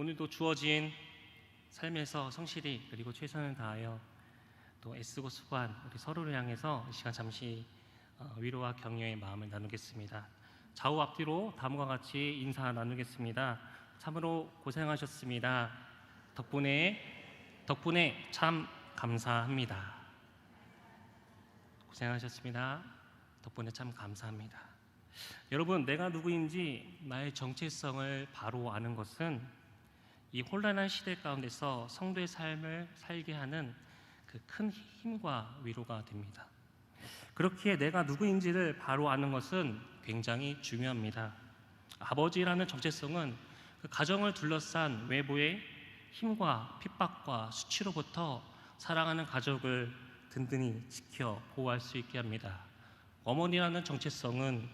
오늘도 주어진 삶에서 성실히 그리고 최선을 다하여 또 애쓰고 수고한 우리 서로를 향해서 이 시간 잠시 위로와 격려의 마음을 나누겠습니다. 좌우 앞뒤로 다음과 같이 인사 나누겠습니다. 참으로 고생하셨습니다. 덕분에 참 감사합니다. 고생하셨습니다. 덕분에 참 감사합니다. 여러분, 내가 누구인지 나의 정체성을 바로 아는 것은 이 혼란한 시대 가운데서 성도의 삶을 살게 하는 그 큰 힘과 위로가 됩니다. 그렇기에 내가 누구인지를 바로 아는 것은 굉장히 중요합니다. 아버지라는 정체성은 그 가정을 둘러싼 외부의 힘과 핍박과 수치로부터 사랑하는 가족을 든든히 지켜 보호할 수 있게 합니다. 어머니라는 정체성은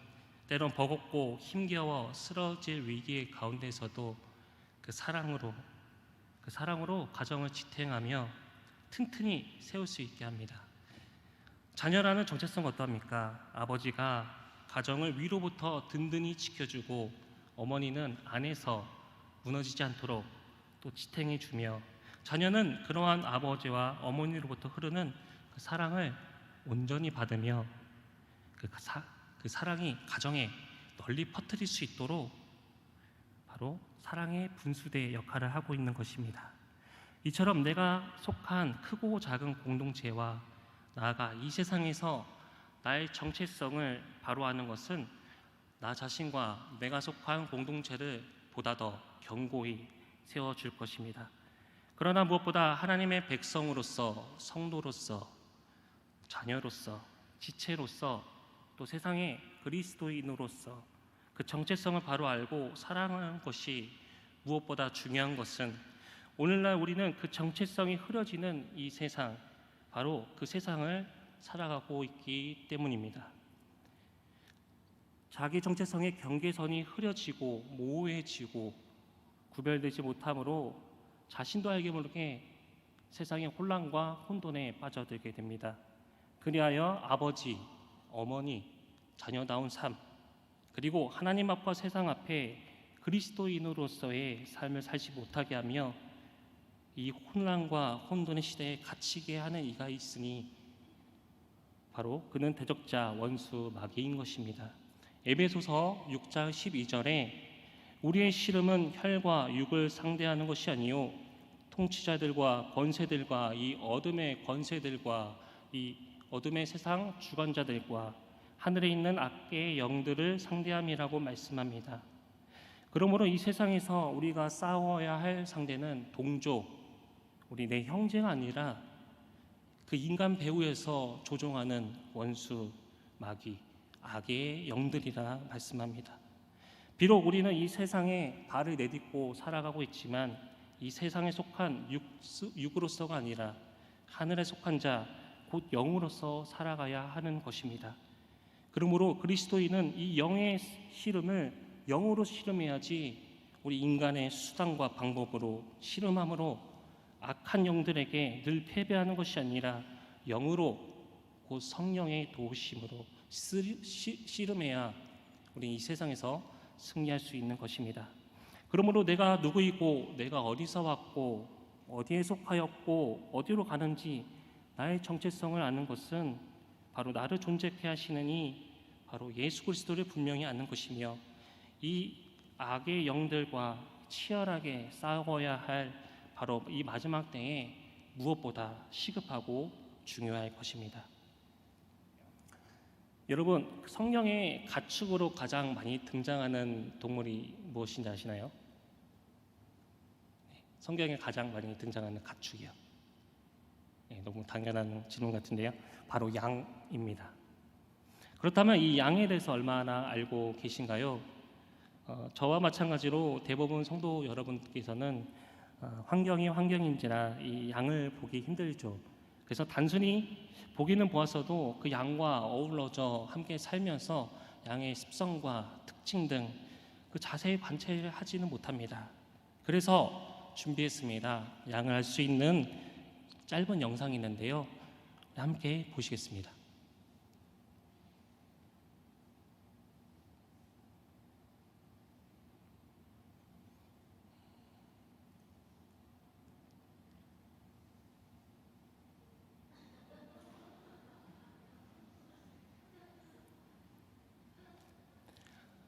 때론 버겁고 힘겨워 쓰러질 위기 가운데서도 그 사랑으로 가정을 지탱하며 튼튼히 세울 수 있게 합니다. 자녀라는 정체성은 어떠합니까? 아버지가 가정을 위로부터 든든히 지켜주고 어머니는 안에서 무너지지 않도록 또 지탱해주며 자녀는 그러한 아버지와 어머니로부터 흐르는 그 사랑을 온전히 받으며 그 사랑이 가정에 널리 퍼뜨릴 수 있도록 바로 사랑의 분수대의 역할을 하고 있는 것입니다. 이처럼 내가 속한 크고 작은 공동체와 나아가 이 세상에서 나의 정체성을 바로 아는 것은 나 자신과 내가 속한 공동체를 보다 더 견고히 세워줄 것입니다. 그러나 무엇보다 하나님의 백성으로서, 성도로서, 자녀로서, 지체로서, 또 세상의 그리스도인으로서 그 정체성을 바로 알고 사랑하는 것이 무엇보다 중요한 것은 오늘날 우리는 그 정체성이 흐려지는 이 세상, 바로 그 세상을 살아가고 있기 때문입니다. 자기 정체성의 경계선이 흐려지고 모호해지고 구별되지 못함으로 자신도 알게 모르게 세상의 혼란과 혼돈에 빠져들게 됩니다. 그리하여 아버지, 어머니, 자녀다운 삶, 그리고 하나님 앞과 세상 앞에 그리스도인으로서의 삶을 살지 못하게 하며 이 혼란과 혼돈의 시대에 갇히게 하는 이가 있으니 바로 그는 대적자 원수 마귀인 것입니다. 에베소서 6장 12절에 우리의 씨름은 혈과 육을 상대하는 것이 아니요 통치자들과 권세들과 이 어둠의 권세들과 이 어둠의 세상 주관자들과 하늘에 있는 악의 영들을 상대함이라고 말씀합니다. 그러므로 이 세상에서 우리가 싸워야 할 상대는 동족, 우리 내 형제가 아니라 그 인간 배후에서 조종하는 원수, 마귀, 악의 영들이라 말씀합니다. 비록 우리는 이 세상에 발을 내딛고 살아가고 있지만 이 세상에 속한 육으로서가 아니라 하늘에 속한 자, 곧 영으로서 살아가야 하는 것입니다. 그러므로 그리스도인은 이 영의 씨름을 영으로 씨름해야지 우리 인간의 수단과 방법으로 씨름함으로 악한 영들에게 늘 패배하는 것이 아니라 영으로 곧 성령의 도우심으로 씨름해야 우리 이 세상에서 승리할 수 있는 것입니다. 그러므로 내가 누구이고 내가 어디서 왔고 어디에 속하였고 어디로 가는지 나의 정체성을 아는 것은 바로 나를 존재케 하시는 이 바로 예수 그리스도를 분명히 아는 것이며 이 악의 영들과 치열하게 싸워야 할 바로 이 마지막 때에 무엇보다 시급하고 중요할 것입니다. 여러분, 성경의 가축으로 가장 많이 등장하는 동물이 무엇인지 아시나요? 성경에 가장 많이 등장하는 가축이요. 너무 당연한 질문 같은데요. 바로 양입니다. 그렇다면 이 양에 대해서 얼마나 알고 계신가요? 저와 마찬가지로 대부분 성도 여러분께서는 환경이 환경인지라 이 양을 보기 힘들죠. 그래서 단순히 보기는 보았어도 그 양과 어우러져 함께 살면서 양의 습성과 특징 등 그 자세히 관찰을 하지는 못합니다. 그래서 준비했습니다. 양을 알 수 있는 짧은 영상이 있는데요. 함께 보시겠습니다.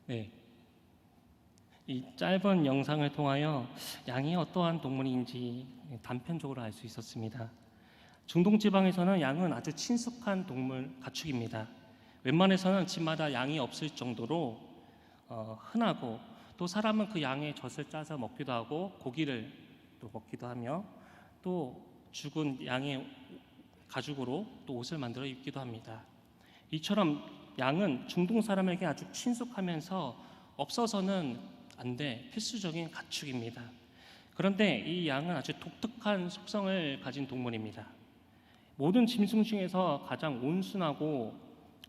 네, 이 짧은 영상을 통하여 양이 어떠한 동물인지 단편적으로 알 수 있었습니다. 중동 지방에서는 양은 아주 친숙한 동물 가축입니다. 웬만해서는 집마다 양이 없을 정도로 흔하고, 또 사람은 그 양의 젖을 짜서 먹기도 하고 고기를 또 먹기도 하며, 또 죽은 양의 가죽으로 또 옷을 만들어 입기도 합니다. 이처럼 양은 중동 사람에게 아주 친숙하면서 없어서는 안 돼 필수적인 가축입니다. 그런데 이 양은 아주 독특한 속성을 가진 동물입니다. 모든 짐승 중에서 가장 온순하고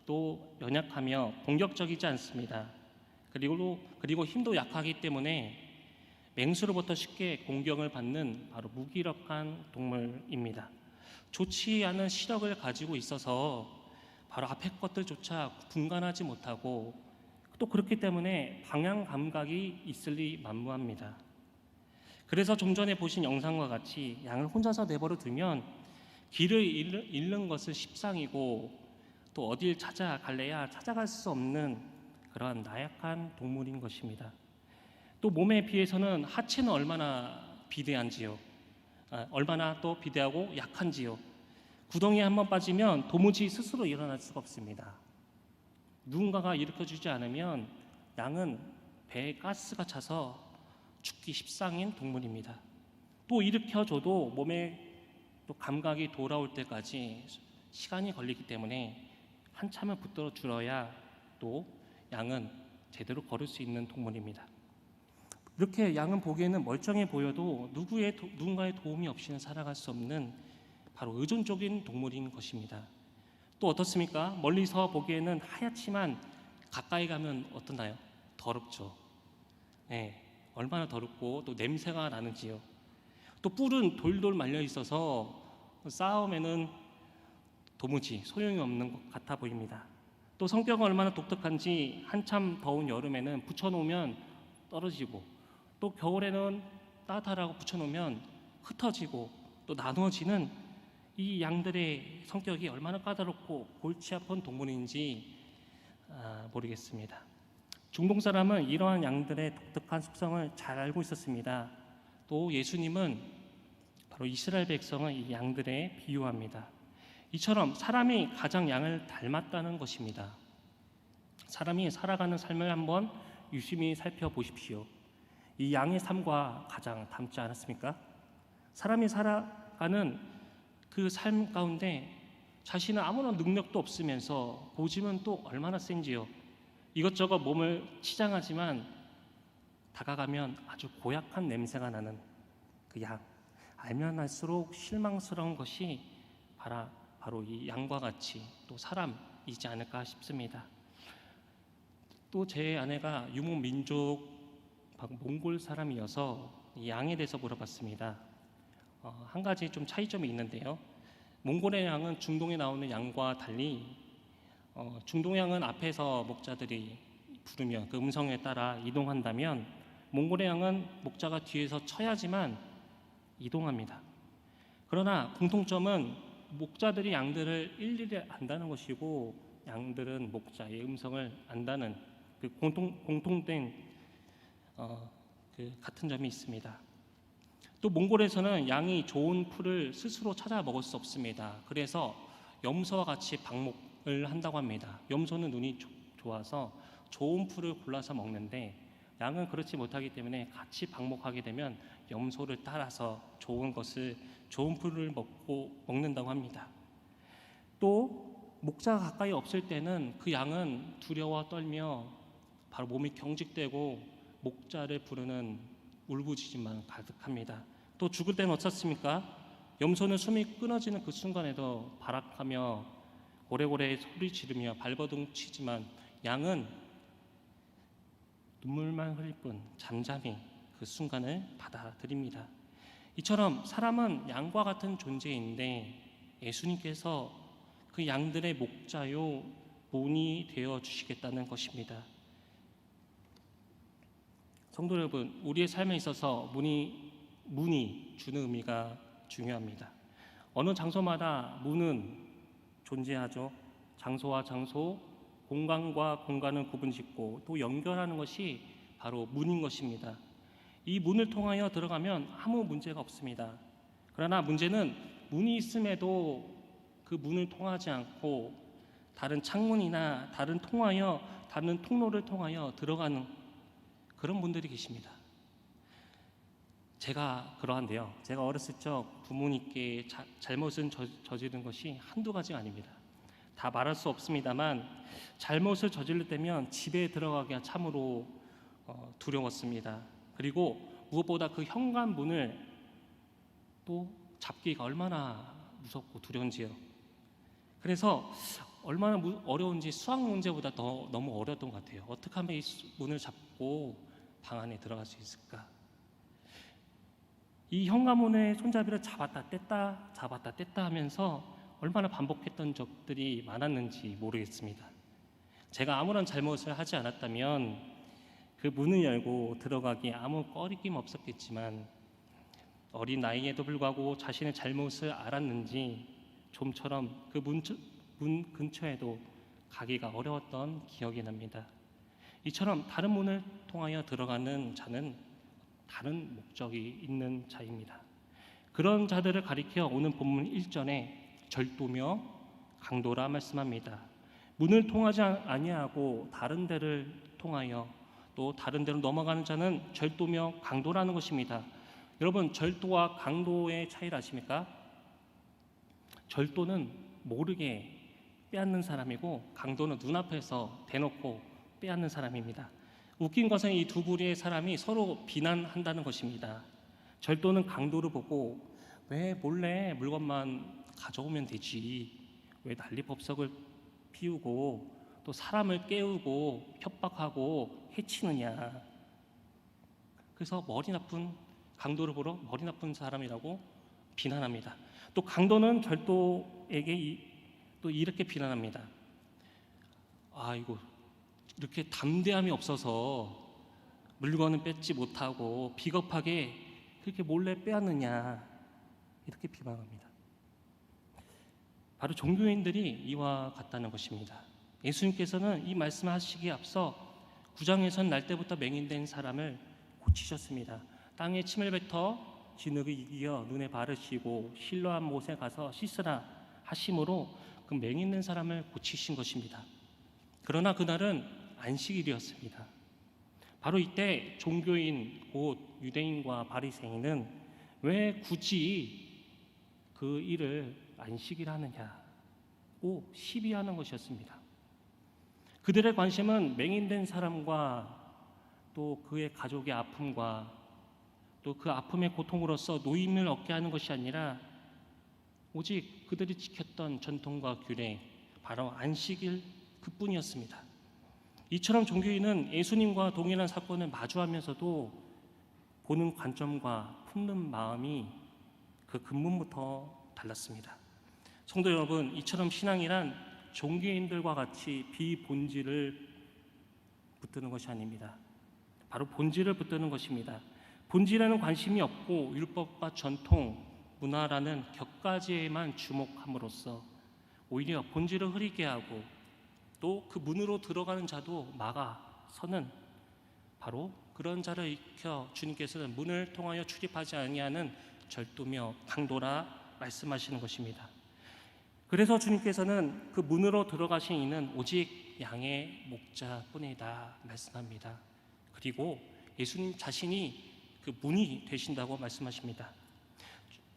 또 연약하며 공격적이지 않습니다. 그리고 힘도 약하기 때문에 맹수로부터 쉽게 공격을 받는 바로 무기력한 동물입니다. 좋지 않은 시력을 가지고 있어서 바로 앞의 것들조차 분간하지 못하고, 또 그렇기 때문에 방향 감각이 있을 리 만무합니다. 그래서 좀 전에 보신 영상과 같이 양을 혼자서 내버려 두면 길을 잃는 것은 십상이고, 또 어딜 찾아갈래야 찾아갈 수 없는 그러한 나약한 동물인 것입니다. 또 몸에 비해서는 하체는 얼마나 비대한지요. 얼마나 또 비대하고 약한지요. 구덩이에 한번 빠지면 도무지 스스로 일어날 수가 없습니다. 누군가가 일으켜주지 않으면 양은 배에 가스가 차서 죽기 십상인 동물입니다. 또 일으켜줘도 몸에 또 감각이 돌아올 때까지 시간이 걸리기 때문에 한참을 붙들어 줄어야 또 양은 제대로 걸을 수 있는 동물입니다. 이렇게 양은 보기에는 멀쩡해 보여도 누군가의 도움이 없이는 살아갈 수 없는 바로 의존적인 동물인 것입니다. 또 어떻습니까? 멀리서 보기에는 하얗지만 가까이 가면 어떠나요? 더럽죠. 네, 얼마나 더럽고 또 냄새가 나는지요. 또 뿔은 돌돌 말려 있어서 싸움에는 도무지 소용이 없는 것 같아 보입니다. 또 성격은 얼마나 독특한지 한참 더운 여름에는 붙여놓으면 떨어지고, 또 겨울에는 따뜻하라고 붙여놓으면 흩어지고 또 나누어지는 이 양들의 성격이 얼마나 까다롭고 골치 아픈 동물인지 모르겠습니다. 중동 사람은 이러한 양들의 독특한 속성을 잘 알고 있었습니다. 또 예수님은 바로 이스라엘 백성을 이 양들에 비유합니다. 이처럼 사람이 가장 양을 닮았다는 것입니다. 사람이 살아가는 삶을 한번 유심히 살펴보십시오. 이 양의 삶과 가장 닮지 않았습니까? 사람이 살아가는 그 삶 가운데 자신은 아무런 능력도 없으면서 고집은 또 얼마나 센지요. 이것저것 몸을 치장하지만 다가가면 아주 고약한 냄새가 나는 그 양. 알면 알수록 실망스러운 것이 바로 이 양과 같이 또 사람이지 않을까 싶습니다. 또 제 아내가 유목민족 몽골 사람이어서 이 양에 대해서 물어봤습니다. 한 가지 좀 차이점이 있는데요. 몽골의 양은 중동에 나오는 양과 달리 중동 양은 앞에서 목자들이 부르면 그 음성에 따라 이동한다면, 몽골의 양은 목자가 뒤에서 쳐야지만 이동합니다. 그러나 공통점은 목자들이 양들을 일일이 안다는 것이고, 양들은 목자의 음성을 안다는 그 공통된 그 같은 점이 있습니다. 또 몽골에서는 양이 좋은 풀을 스스로 찾아 먹을 수 없습니다. 그래서 염소와 같이 방목을 한다고 합니다. 염소는 눈이 좋아서 좋은 풀을 골라서 먹는데, 양은 그렇지 못하기 때문에 같이 방목하게 되면 염소를 따라서 좋은 풀을 먹는다고 합니다. 또 목자가 가까이 없을 때는 그 양은 두려워 떨며 바로 몸이 경직되고 목자를 부르는 울부짖음만 가득합니다. 또 죽을 때는 어떻습니까? 염소는 숨이 끊어지는 그 순간에도 발악하며 고래고래 소리 지르며 발버둥 치지만, 양은 눈물만 흘릴 뿐 잠잠히 그 순간을 받아들입니다. 이처럼 사람은 양과 같은 존재인데 예수님께서 그 양들의 목자요 문이 되어 주시겠다는 것입니다. 성도 여러분, 우리의 삶에 있어서 문이 주는 의미가 중요합니다. 어느 장소마다 문은 존재하죠. 장소와 장소, 공간과 공간을 구분짓고 또 연결하는 것이 바로 문인 것입니다. 이 문을 통하여 들어가면 아무 문제가 없습니다. 그러나 문제는 문이 있음에도 그 문을 통하지 않고 다른 창문이나 다른 통로를 통하여 들어가는 그런 분들이 계십니다. 제가 그러한데요. 제가 어렸을 적 부모님께 잘못을 저지른 것이 한두 가지가 아닙니다. 다 말할 수 없습니다만 잘못을 저지를 때면 집에 들어가기가 참으로 두려웠습니다. 그리고 무엇보다 그 현관문을 또 잡기가 얼마나 무섭고 두려운지요. 그래서 얼마나 어려운지 수학 문제보다 더 너무 어려웠던 것 같아요. 어떻게 하면 이 문을 잡고 방 안에 들어갈 수 있을까? 이 현관문의 손잡이를 잡았다 뗐다 하면서 얼마나 반복했던 적들이 많았는지 모르겠습니다. 제가 아무런 잘못을 하지 않았다면 그 문을 열고 들어가기에 아무 꺼리낌 없었겠지만 어린 나이에도 불구하고 자신의 잘못을 알았는지 좀처럼 그 문 근처에도 가기가 어려웠던 기억이 납니다. 이처럼 다른 문을 통하여 들어가는 자는 다른 목적이 있는 자입니다. 그런 자들을 가리켜 오는 본문 1절에 절도며 강도라 말씀합니다. 문을 통하지 아니하고 다른 데를 통하여 또 다른 데로 넘어가는 자는 절도며 강도라는 것입니다. 여러분, 절도와 강도의 차이를 아십니까? 절도는 모르게 빼앗는 사람이고 강도는 눈앞에서 대놓고 빼앗는 사람입니다. 웃긴 것은 이 두 부류의 사람이 서로 비난한다는 것입니다. 절도는 강도를 보고 왜 몰래 물건만 가져오면 되지, 왜 난리법석을 피우고 또 사람을 깨우고 협박하고 해치느냐. 그래서 강도를 보러 머리 나쁜 사람이라고 비난합니다. 또 강도는 절도에게 또 이렇게 비난합니다. 아이고, 이렇게 담대함이 없어서 물건을 뺏지 못하고 비겁하게 그렇게 몰래 빼앗느냐, 이렇게 비방합니다. 바로 종교인들이 이와 같다는 것입니다. 예수님께서는 이 말씀하시기에 앞서 9장에선 날 때부터 맹인된 사람을 고치셨습니다. 땅에 침을 뱉어 진흙을 이겨 눈에 바르시고 실로암 못에 가서 씻으라 하심으로 그 맹인된 사람을 고치신 것입니다. 그러나 그날은 안식일이었습니다. 바로 이때 종교인 곧 유대인과 바리새인은 왜 굳이 그 일을 안식일 하느냐고 시비하는 것이었습니다. 그들의 관심은 맹인된 사람과 또 그의 가족의 아픔과 또 그 아픔의 고통으로서 노임을 얻게 하는 것이 아니라 오직 그들이 지켰던 전통과 규례, 바로 안식일 그뿐이었습니다. 이처럼 종교인은 예수님과 동일한 사건을 마주하면서도 보는 관점과 품는 마음이 그 근본부터 달랐습니다. 성도 여러분, 이처럼 신앙이란 종교인들과 같이 비본질을 붙드는 것이 아닙니다. 바로 본질을 붙드는 것입니다. 본질에는 관심이 없고 율법과 전통, 문화라는 격가지에만 주목함으로써 오히려 본질을 흐리게 하고 또 그 문으로 들어가는 자도 막아서는 바로 그런 자를 일으켜 주님께서는 문을 통하여 출입하지 아니하는 절도며 강도라 말씀하시는 것입니다. 그래서 주님께서는 그 문으로 들어가신 이는 오직 양의 목자뿐이다 말씀합니다. 그리고 예수님 자신이 그 문이 되신다고 말씀하십니다.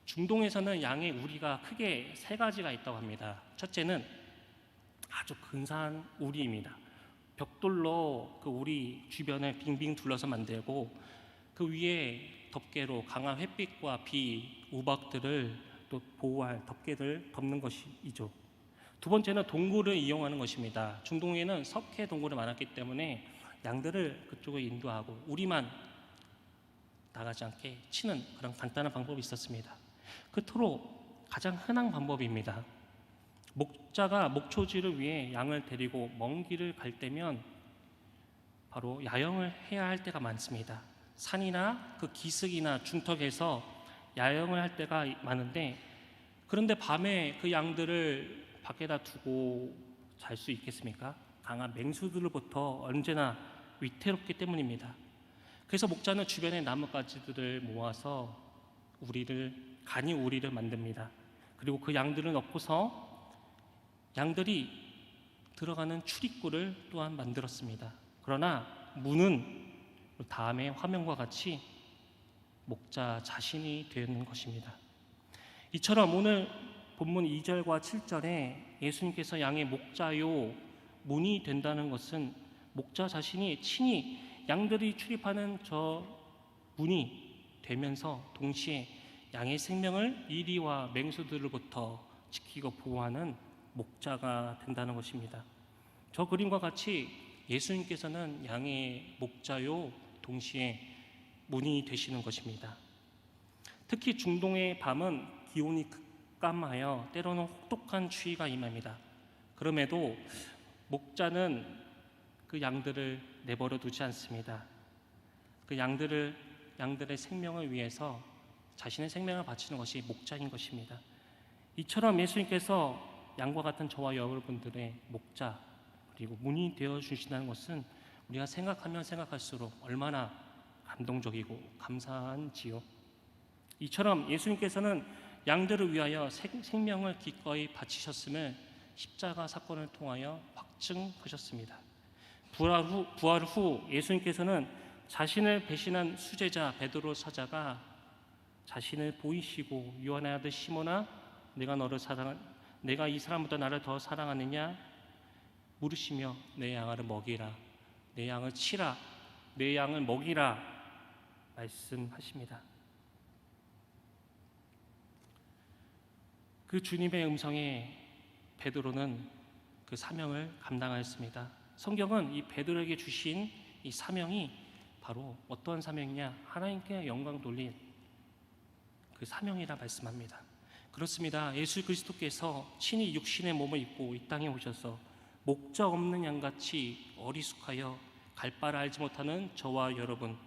중동에서는 양의 우리가 크게 세 가지가 있다고 합니다. 첫째는 아주 근사한 우리입니다. 벽돌로 그 우리 주변을 빙빙 둘러서 만들고 그 위에 덮개로 강한 햇빛과 비, 우박들을 또 보호할 덮개를 덮는 것이죠. 두 번째는 동굴을 이용하는 것입니다. 중동에는 석회 동굴이 많았기 때문에 양들을 그쪽에 인도하고 우리만 나가지 않게 치는 그런 간단한 방법이 있었습니다. 끝으로 가장 흔한 방법입니다. 목자가 목초지를 위해 양을 데리고 먼 길을 갈 때면 바로 야영을 해야 할 때가 많습니다. 산이나 그 기슭이나 중턱에서 야영을 할 때가 많은데, 그런데 밤에 그 양들을 밖에다 두고 잘 수 있겠습니까? 강한 맹수들로부터 언제나 위태롭기 때문입니다. 그래서 목자는 주변의 나뭇가지들을 모아서 간이 우리를 만듭니다. 그리고 그 양들을 넣고서 양들이 들어가는 출입구를 또한 만들었습니다. 그러나 문은 다음의 화면과 같이 목자 자신이 되는 것입니다. 이처럼 오늘 본문 2절과 7절에 예수님께서 양의 목자요 문이 된다는 것은 목자 자신이 친히 양들이 출입하는 저 문이 되면서 동시에 양의 생명을 이리와 맹수들로부터 지키고 보호하는 목자가 된다는 것입니다. 저 그림과 같이 예수님께서는 양의 목자요 동시에 문이 되시는 것입니다. 특히 중동의 밤은 기온이 급감하여 때로는 혹독한 추위가 임합니다. 그럼에도 목자는 그 양들을 내버려 두지 않습니다. 그 양들의 생명을 위해서 자신의 생명을 바치는 것이 목자인 것입니다. 이처럼 예수님께서 양과 같은 저와 여러분들의 목자 그리고 문이 되어 주신다는 것은 우리가 생각하면 생각할수록 얼마나 감동적이고 감사한지요. 이처럼 예수님께서는 양들을 위하여 생명을 기꺼이 바치셨음을 십자가 사건을 통하여 확증하셨습니다. 부활 후 예수님께서는 자신을 배신한 수제자 베드로 찾아가 자신을 보이시고 요한의 아들 시몬아 내가 이 사람보다 나를 더 사랑하느냐 물으시며 내 양을 먹이라 내 양을 치라 내 양을 먹이라 말씀하십니다. 그 주님의 음성에 베드로는 그 사명을 감당하였습니다. 성경은 이 베드로에게 주신 이 사명이 바로 어떠한 사명이냐? 하나님께 영광 돌린 그 사명이라 말씀합니다. 그렇습니다. 예수 그리스도께서 친히 육신의 몸을 입고 이 땅에 오셔서 목자 없는 양같이 어리숙하여 갈 바를 알지 못하는 저와 여러분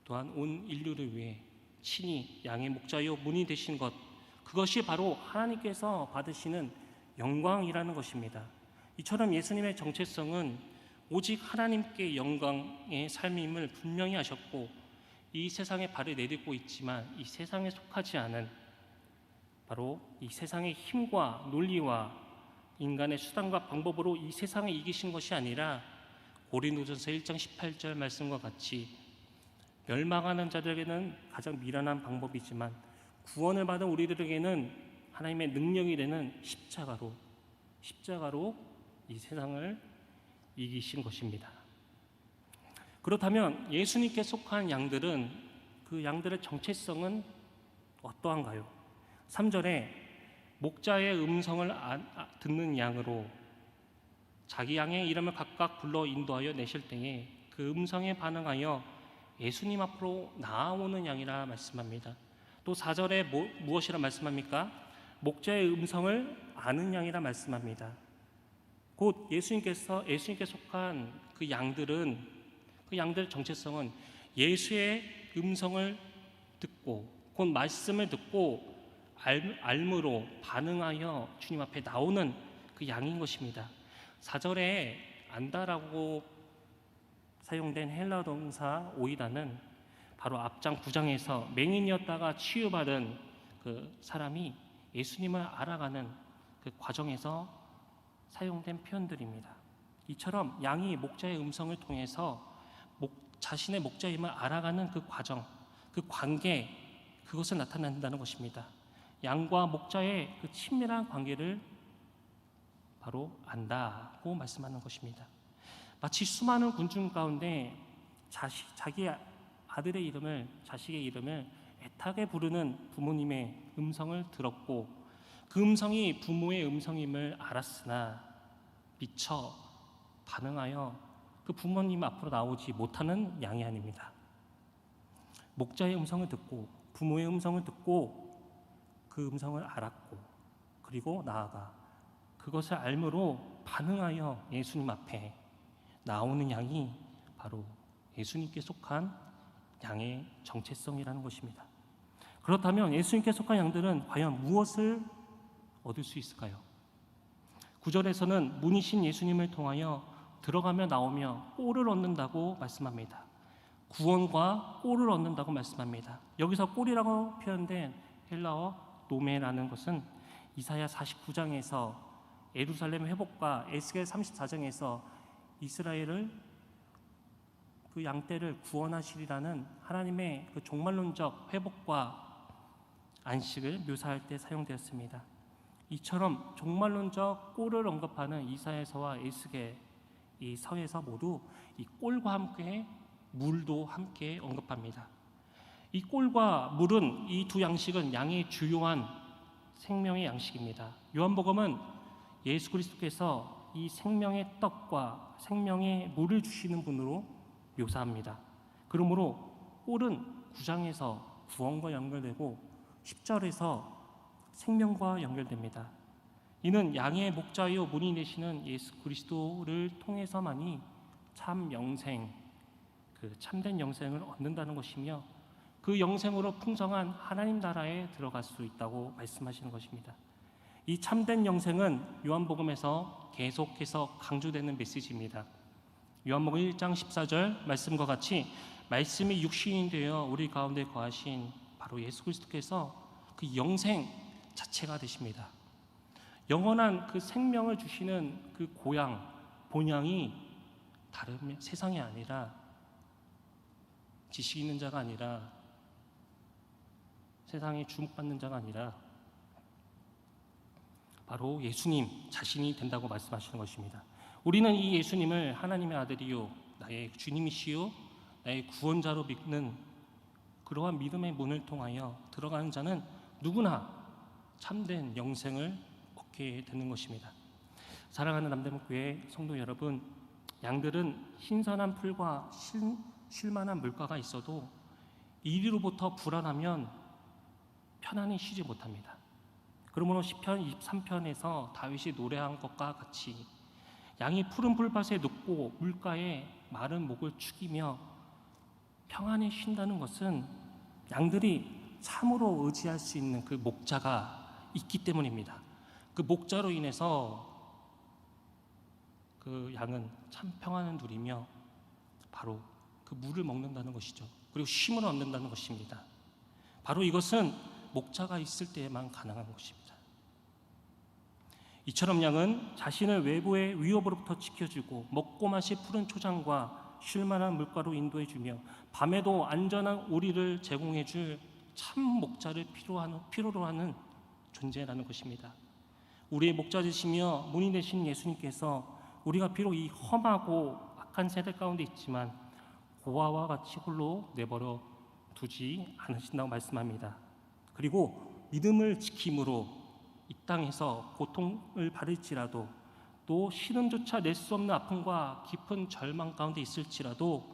또한 온 인류를 위해 친히 양의 목자요 문이 되신 것 그것이 바로 하나님께서 받으시는 영광이라는 것입니다. 이처럼 예수님의 정체성은 오직 하나님께 영광의 삶임을 분명히 하셨고 이 세상에 발을 내딛고 있지만 이 세상에 속하지 않은 바로 이 세상의 힘과 논리와 인간의 수단과 방법으로 이 세상을 이기신 것이 아니라 고린도전서 1장 18절 말씀과 같이 멸망하는 자들에게는 가장 미련한 방법이지만 구원을 받은 우리들에게는 하나님의 능력이 되는 십자가로 이 세상을 이기신 것입니다. 그렇다면 예수님께 속한 양들은 그 양들의 정체성은 어떠한가요? 3절에 목자의 음성을 듣는 양으로 자기 양의 이름을 각각 불러 인도하여 내실 때에 그 음성에 반응하여 예수님 앞으로 나아오는 양이라 말씀합니다. 또 4절에 무엇이라 말씀합니까? 목자의 음성을 아는 양이라 말씀합니다. 곧 예수님께 속한 그 양들의 정체성은 예수의 음성을 듣고 곧 말씀을 듣고 알므로 반응하여 주님 앞에 나오는 그 양인 것입니다. 4절에 안다라고 사용된 헬라 동사 오이다는 바로 앞장 9장에서 맹인이었다가 치유받은 그 사람이 예수님을 알아가는 그 과정에서 사용된 표현들입니다. 이처럼 양이 목자의 음성을 통해서 자신의 목자임을 알아가는 그 과정, 그 관계, 그것을 나타낸다는 것입니다. 양과 목자의 그 친밀한 관계를 바로 안다고 말씀하는 것입니다. 마치 수많은 군중 가운데 자기 아들의 이름을, 자식의 이름을 애타게 부르는 부모님의 음성을 들었고 그 음성이 부모의 음성임을 알았으나 미처 반응하여 그 부모님 앞으로 나오지 못하는 양이 아닙니다. 목자의 음성을 듣고 부모의 음성을 듣고 그 음성을 알았고 그리고 나아가 그것을 알므로 반응하여 예수님 앞에 나오는 양이 바로 예수님께 속한 양의 정체성이라는 것입니다. 그렇다면 예수님께 속한 양들은 과연 무엇을 얻을 수 있을까요? 9절에서는 문이신 예수님을 통하여 들어가며 나오며 꼴을 얻는다고 말씀합니다. 구원과 꼴을 얻는다고 말씀합니다. 여기서 꼴이라고 표현된 헬라어 노메라는 것은 이사야 49장에서 예루살렘 회복과 에스겔 34장에서 이스라엘을 그 양떼를 구원하시리라는 하나님의 그 종말론적 회복과 안식을 묘사할 때 사용되었습니다. 이처럼 종말론적 꼴을 언급하는 이사야서와 에스겔 이 서에서 모두 이 꼴과 함께 물도 함께 언급합니다. 이 꼴과 물은 이 두 양식은 양의 주요한 생명의 양식입니다. 요한복음은 예수 그리스도께서 이 생명의 떡과 생명의 물을 주시는 분으로 묘사합니다. 그러므로 꼴은 9장에서 구원과 연결되고 10절에서 생명과 연결됩니다. 이는 양의 목자요 문이 되시는 예수 그리스도를 통해서만이 참 영생, 그 참된 영생을 얻는다는 것이며 그 영생으로 풍성한 하나님 나라에 들어갈 수 있다고 말씀하시는 것입니다. 이 참된 영생은 요한복음에서 계속해서 강조되는 메시지입니다. 요한복음 1장 14절 말씀과 같이 말씀이 육신이 되어 우리 가운데 거하신 바로 예수 그리스도께서 그 영생 자체가 되십니다. 영원한 그 생명을 주시는 그 고향, 본향이 다른 세상이 아니라 지식 있는 자가 아니라 세상에 주목받는 자가 아니라 바로 예수님 자신이 된다고 말씀하시는 것입니다. 우리는 이 예수님을 하나님의 아들이요 나의 주님이시요 나의 구원자로 믿는 그러한 믿음의 문을 통하여 들어가는 자는 누구나 참된 영생을 얻게 되는 것입니다. 사랑하는 남대문교회 성도 여러분, 양들은 신선한 풀과 쉴만한 물가가 있어도 이리로부터 불안하면 편안히 쉬지 못합니다. 그러므로 시편 23편에서 다윗이 노래한 것과 같이 양이 푸른 풀밭에 눕고 물가에 마른 목을 축이며 평안히 쉰다는 것은 양들이 참으로 의지할 수 있는 그 목자가 있기 때문입니다. 그 목자로 인해서 그 양은 참 평안을 누리며 바로 그 물을 먹는다는 것이죠. 그리고 쉼을 얻는다는 것입니다. 바로 이것은 목자가 있을 때에만 가능한 것입니다. 이처럼 양은 자신을 외부의 위협으로부터 지켜주고 먹고 마실 푸른 초장과 쉴만한 물가로 인도해주며 밤에도 안전한 오리를 제공해줄 참 목자를 필요로 하는 존재라는 것입니다. 우리의 목자 되시며 문이 되신 예수님께서 우리가 비록 이 험하고 악한 세대 가운데 있지만 고아와 같이 홀로 내버려 두지 않으신다고 말씀합니다. 그리고 믿음을 지킴으로 이 땅에서 고통을 받을지라도 또 신음조차 낼 수 없는 아픔과 깊은 절망 가운데 있을지라도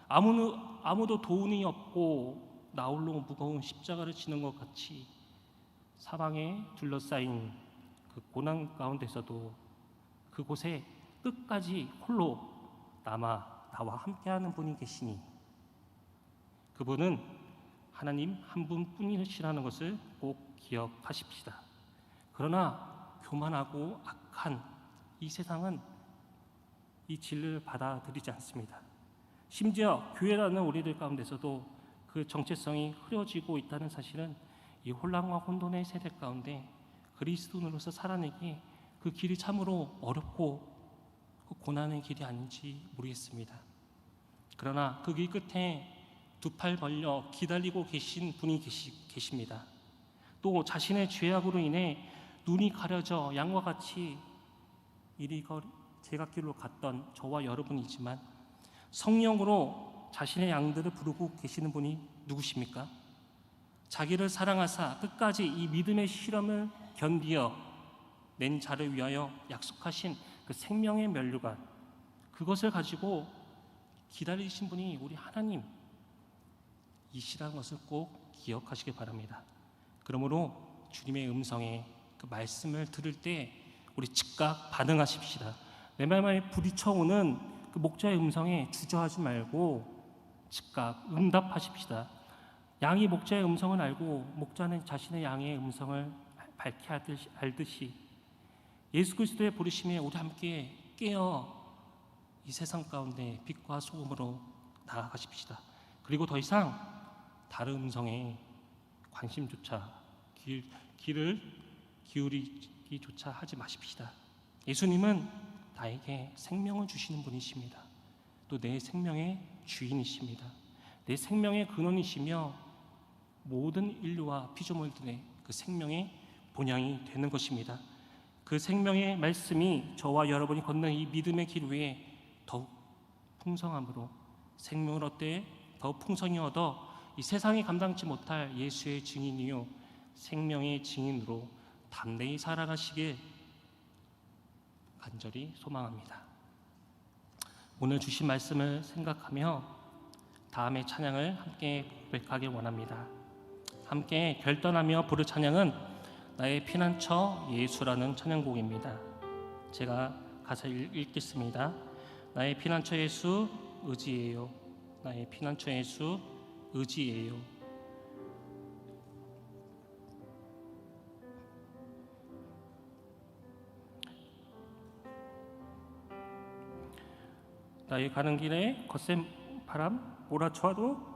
아무도 도움이 없고 나홀로 무거운 십자가를 지는 것 같이 사방에 둘러싸인 그 고난 가운데서도 그곳에 끝까지 홀로 나와 함께하는 분이 계시니 그분은 하나님 한 분뿐이시라는 것을 꼭 기억하십시다. 그러나 교만하고 악한 이 세상은 이 진리를 받아들이지 않습니다. 심지어 교회라는 우리들 가운데서도 그 정체성이 흐려지고 있다는 사실은 이 혼란과 혼돈의 세대 가운데 그리스도인으로서 살아내기 그 길이 참으로 어렵고 그 고난의 길이 아닌지 모르겠습니다. 그러나 그 길 끝에 두 팔 벌려 기다리고 계신 분이 계십니다. 또 자신의 죄악으로 인해 눈이 가려져 양과 같이 이리거리 제갓길로 갔던 저와 여러분이지만 성령으로 자신의 양들을 부르고 계시는 분이 누구십니까? 자기를 사랑하사 끝까지 이 믿음의 시험을 견디어 낸 자를 위하여 약속하신 그 생명의 면류관, 그것을 가지고 기다리신 분이 우리 하나님이시라는 것을 꼭 기억하시기 바랍니다. 그러므로 주님의 음성에 그 말씀을 들을 때 우리 즉각 반응하십시다. 내 맘에 부딪혀오는 그 목자의 음성에 주저하지 말고 즉각 응답하십시다. 양이 목자의 음성을 알고 목자는 자신의 양의 음성을 밝히 알듯이 예수 그리스도의 부르심에 우리 함께 깨어 이 세상 가운데 빛과 소금으로 나아가십시다. 그리고 더 이상 다른 음성에 관심조차 귀를 기울이기조차 하지 마십시다. 예수님은 나에게 생명을 주시는 분이십니다. 또 내 생명의 주인이십니다. 내 생명의 근원이시며 모든 인류와 피조물들의 그 생명의 본향이 되는 것입니다. 그 생명의 말씀이 저와 여러분이 걷는 이 믿음의 길 위에 더욱 풍성함으로 생명을 얻되 더욱 풍성히 얻어 이 세상이 감당치 못할 예수의 증인이요 생명의 증인으로 담대히 살아가시길 간절히 소망합니다. 오늘 주신 말씀을 생각하며 다음의 찬양을 함께 고백하길 원합니다. 함께 결단하며 부를 찬양은 나의 피난처 예수라는 찬양곡입니다. 제가 가사 읽겠습니다. 나의 피난처 예수 의지예요. 나의 피난처 예수 의지예요. 나의 가는 길에 거센 바람 몰아쳐도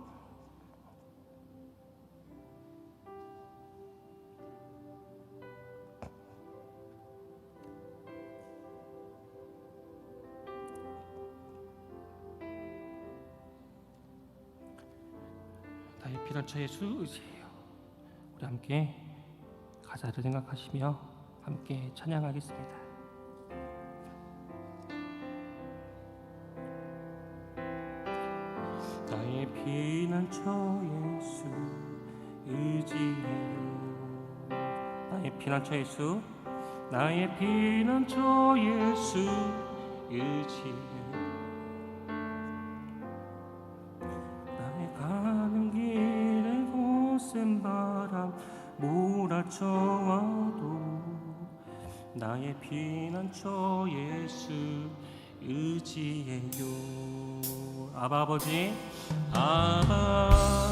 나의 피난처 예수 의지예요. 우리 함께 가사를 생각하시며 함께 찬양하겠습니다. 나의 피난처 예수 의지해요. 나의 피난처 예수 나의 피난처 예수 의지해요. 나의 가는 길에 거센 바람 몰아쳐와도 나의 피난처 예수 의지해요. 아바 아버지 아바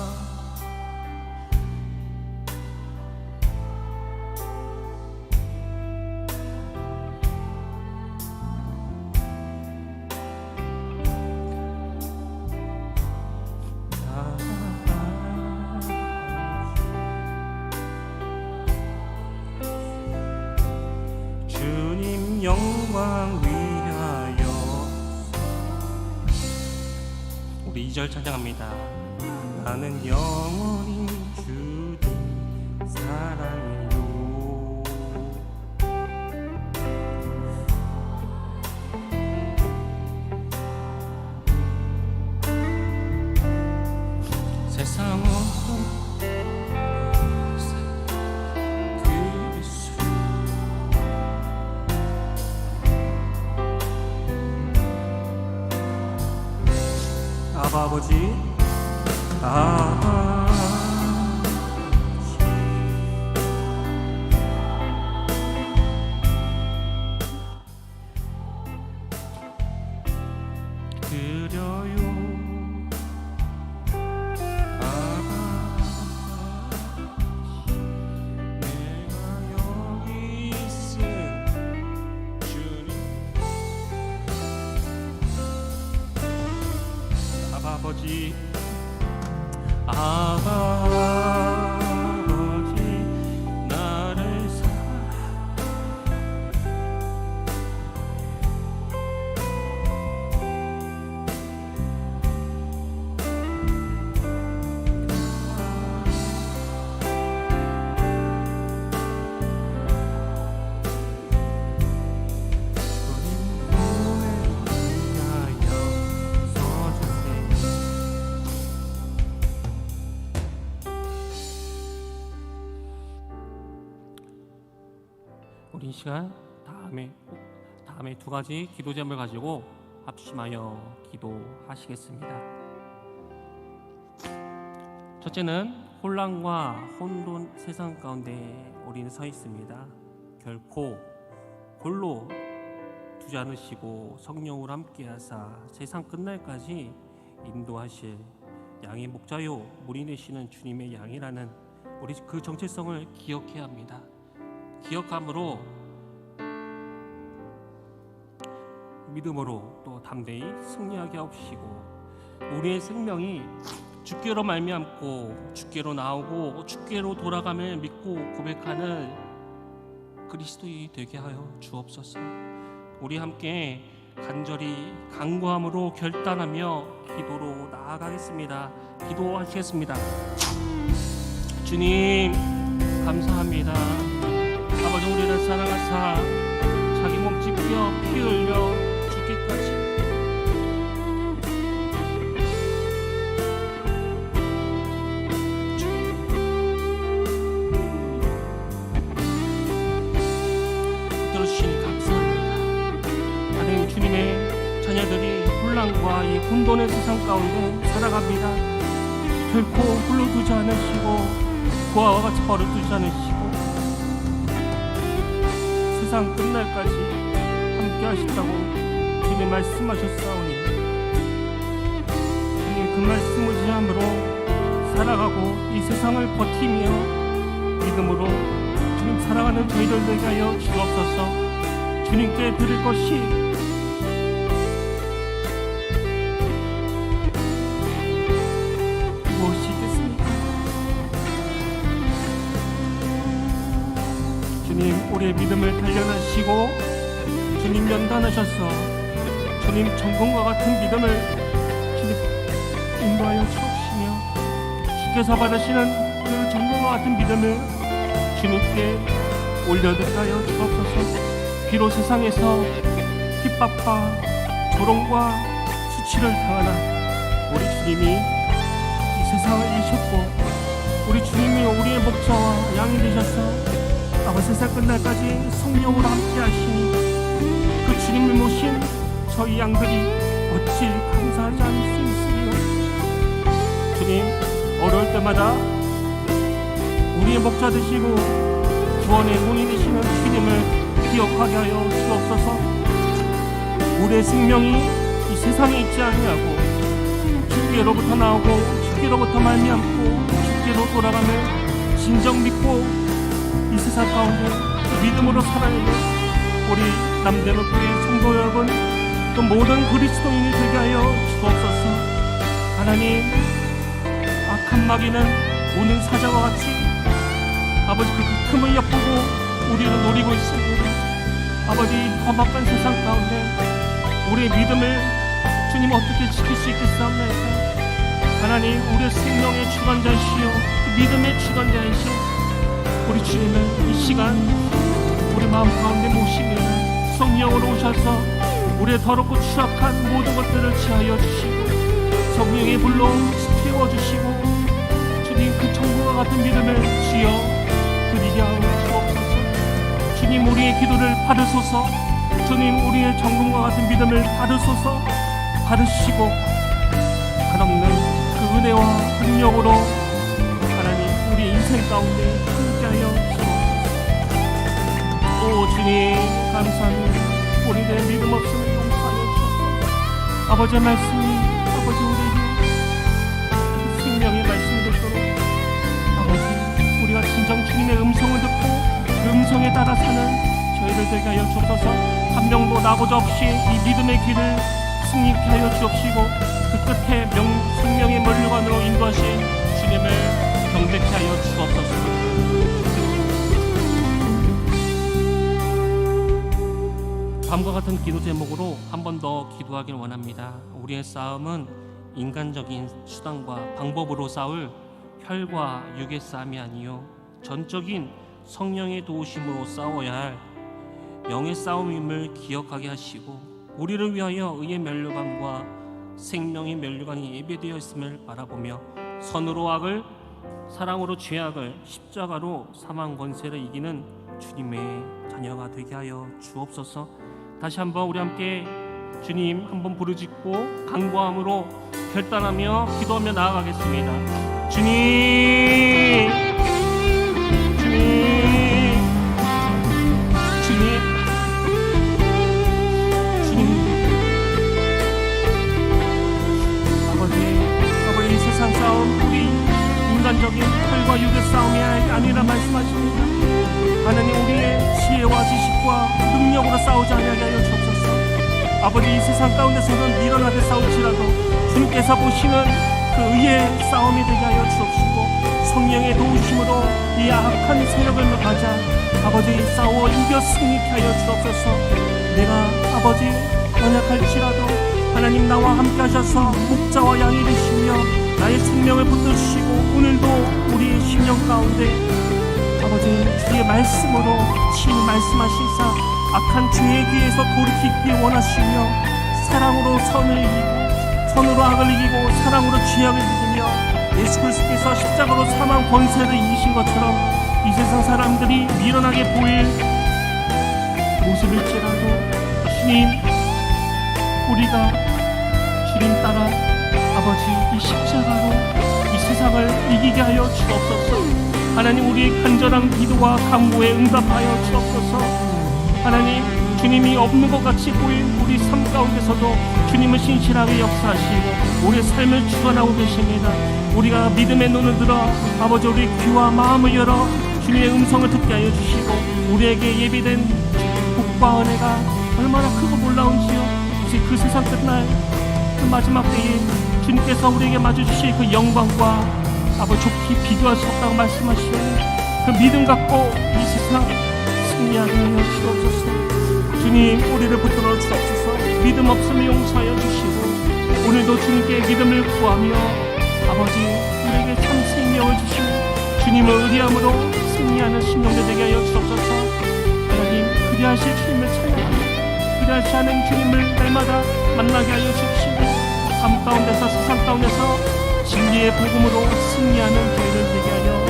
주님 영광 위하여 우리 2절 찬양합니다. 나는 영원히 주님 사랑해요. 세상 어떤 아버지 그려요 내가 여기 있을 주님 아버지 아버지 나를 우리 이 시간 다음에 두 가지 기도 제목을 가지고 합심하여 기도하시겠습니다. 첫째는 혼란과 혼돈 세상 가운데 우리는 서 있습니다. 결코 홀로 두지 않으시고 성령으로 함께하사 세상 끝날까지 인도하실 양의 목자요 물이 되시는 주님의 양이라는 우리 그 정체성을 기억해야 합니다. 기억함으로 믿음으로 또 담대히 승리하게 하옵시고, 우리의 생명이 주께로 말미암고 주께로 나오고 주께로 돌아감을 믿고 고백하는 그리스도인이 되게 하여 주옵소서. 우리 함께 간절히 간구함으로 결단하며 기도로 나아가겠습니다. 기도하시겠습니다. 주님 감사합니다. 아버지, 우리를 사랑하사 자기 몸 찢겨 피 흘려 죽기까지 들어주시니 감사합니다. 하나님, 주님의 자녀들이 혼란과 이 혼돈의 세상 가운데 살아갑니다. 결코 홀로두지 않으시고 고아와 같이 버려두지 않으시고 세상 끝날까지 함께 하신다고 주님 말씀하셨사오니, 주님 그 말씀을 지함으로 살아가고 이 세상을 버티며 믿음으로 주님 사랑하는 저희들 되게 하여 주옵소서. 주님께 드릴 것이 무엇이 있겠습니까? 주님, 우리의 믿음을 단련하시고 주님 연단하셔서 주님 정금과 같은 믿음을 주님 인도하여 주옵시며, 주께서 받으시는 그 정금과 같은 믿음을 주님께 올려드리게 하여 주옵소서. 비록 세상에서 핍박과 조롱과 수치를 당하나 우리 주님이 이 세상을 이기셨고, 우리 주님이 우리의 목자와 양이 되셔서 아버지 세상 끝날까지 성령으로 함께 하시니 그 주님을 모신 저희 양들이 어찌 감사하지 않을 수 있으리요. 주님, 어려울 때마다 우리의 목자 되시고 구원의 문이 되시는 주님을 기억하게 하여 주옵소서. 우리의 생명이 이 세상에 있지 아니하고 주께로부터 나오고 주께로부터 말미암고 주께로 돌아가며 진정 믿고 이 세상 가운데 믿음으로 살아내는 우리 남대문 교회 성도 여러분, 또 모든 그리스도인이 되게 하여 주옵소서. 하나님, 악한 마귀는 우는 사자와 같이 아버지 그 틈을 엿보고 우리를 노리고 있습니다. 아버지, 험악한 세상 가운데 우리의 믿음을 주님 어떻게 지킬 수 있겠사옵나이까. 하나님, 우리의 생명의 주관자이시오 믿음의 주관자이신 우리 주님을 이 시간 우리 마음 가운데 모시며 성령으로 오셔서 우리의 더럽고 추악한 모든 것들을 지하여 주시고 성령의 불로 태워주시고 주님 그 천국과 같은 믿음을 지어 드리게 하여 주옵소서. 주님, 우리의 기도를 받으소서. 주님, 우리의 정금과 같은 믿음을 받으소서. 받으시고 한없는 그 은혜와 능력으로 하나님 우리 인생 가운데 함께하여 주옵소서. 오 주님, 감사합니다. 우리의 믿음 없음을 용서하여 주옵소서. 아버지의 말씀이 아버지 우리에게 생명의 말씀이 되도록 아버지, 우리가 진정 주님의 음성을 듣고 그 음성에 따라 사는 저희들 되게 하여 주옵소서. 한 명도 나고자 없이 이 믿음의 길을 승리케 하여 주옵시고 그 끝에 생명의 면류관으로 인도하신 주님을 경배케 하여 주옵소서. 다음과 같은 기도 제목으로 한 번 더 기도하길 원합니다. 우리의 싸움은 인간적인 수단과 방법으로 싸울 혈과 육의 싸움이 아니요 전적인 성령의 도우심으로 싸워야 할 영의 싸움임을 기억하게 하시고 우리를 위하여 의의 면류관과 생명의 면류관이 예배되어 있음을 바라보며 선으로 악을, 사랑으로 죄악을, 십자가로 사망 권세를 이기는 주님의 자녀가 되게 하여 주옵소서. 다시 한번 우리 함께 주님 한번 부르짖고 간구함으로 결단하며 기도하며 나아가겠습니다. 주님, 주님, 주님, 주님. 아버지, 이 세상 싸움 우리 인간적인 혈과 육의 싸움이 아니라 말씀하십니다. 하나님, 우리의 지혜와 지식과 능력으로 싸우지 아니하게 하여 주옵소서. 아버지 이 세상 가운데서는 일어나되 싸울지라도 주님께서 보시는 그 의의 싸움이 되게 하여 주옵시고 성령의 도우심으로 이 악한 세력을 막아자 아버지 싸워 이겨 승리케 하여 주옵소서. 내가 아버지 연약할지라도 하나님 나와 함께 하셔서 목자와 양이 되시며 나의 생명을 붙드시고 오늘도 우리의 심령 가운데 아버지 주의 말씀으로 친히 말씀하시사 악한 죄의 길에서 돌이키기 원하시며 사랑으로 선을 이기고 선으로 악을 이기고 사랑으로 죄악을 이기며 예수 그리스도께서 십자가로 사망 권세를 이기신 것처럼 이 세상 사람들이 미련하게 보일 모습일지라도 주님 우리가 주님 따라 아버지 이 십자가로 이 세상을 이기게 하여 주옵소서. 하나님 우리의 간절한 기도와 간구에 응답하여 주옵소서. 하나님 주님이 없는 것 같이 보인 우리 삶 가운데서도 주님은 신실하게 역사하시고 우리의 삶을 주관하고 계십니다. 우리가 믿음의 눈을 들어 아버지 우리 귀와 마음을 열어 주님의 음성을 듣게 하여 주시고 우리에게 예비된 복과 은혜가 얼마나 크고 놀라운지요. 이제 그 세상 끝날 그 마지막 때에 주님께서 우리에게 마주주실 그 영광과 아버지 좋게 비교할 수 없다고 말씀하시는 그 믿음 갖고 이 세상 승리하게 하여 주옵소서. 주님 우리를 붙들어 주옵소서. 믿음 없음을 용서하여 주시고 오늘도 주님께 믿음을 구하며 아버지 우리에게 참 생명을 주시고 주님을 의리함으로 승리하는 심령들 되게 하여 주옵소서. 하나님 그리하실 주님을 찬양하며 그리하시 하는 주님을 날마다 만나게 하여 주시고 삶 가운데서 세상 가운데서 진리의 복음으로 승리하는 저희를 되게 하여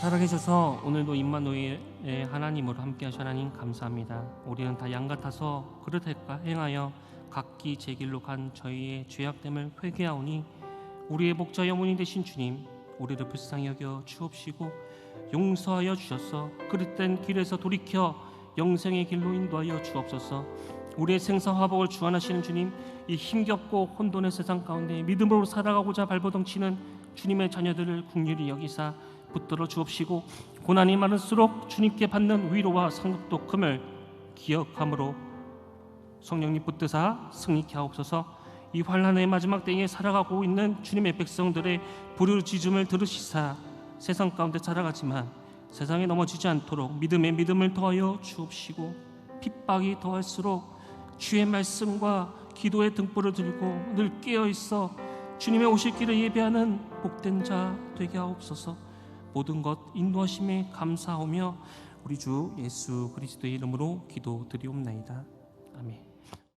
살아계셔서 오늘도 임마누엘의 하나님으로 함께 하셔 하나님 감사합니다. 우리는 다 양 같아서 그릇 행하여 각기 제 길로 간 저희의 죄악됨을 회개하오니 우리의 목자 영혼이 되신 주님 우리를 불쌍히 여겨 주옵시고 용서하여 주셔서 그릇된 길에서 돌이켜 영생의 길로 인도하여 주옵소서. 우리의 생사화복을 주관하시는 주님 이 힘겹고 혼돈의 세상 가운데 믿음으로 살아가고자 발버둥치는 주님의 자녀들을 긍휼히 여기사 붙들어 주옵시고 고난이 많을수록 주님께 받는 위로와 상급독금을 기억함으로 성령님 붙드사 승리케 하옵소서. 이 환난의 마지막 때에 살아가고 있는 주님의 백성들의 부르짖음을 들으시사 세상 가운데 살아가지만 세상에 넘어지지 않도록 믿음에 믿음을 더하여 주옵시고 핍박이 더할수록 주의 말씀과 기도의 등불을 들고 늘 깨어있어 주님의 오실 길을 예배하는 복된 자 되게 하옵소서. 모든 것 인도하심에 감사하며 우리 주 예수 그리스도의 이름으로 기도드리옵나이다. 아멘.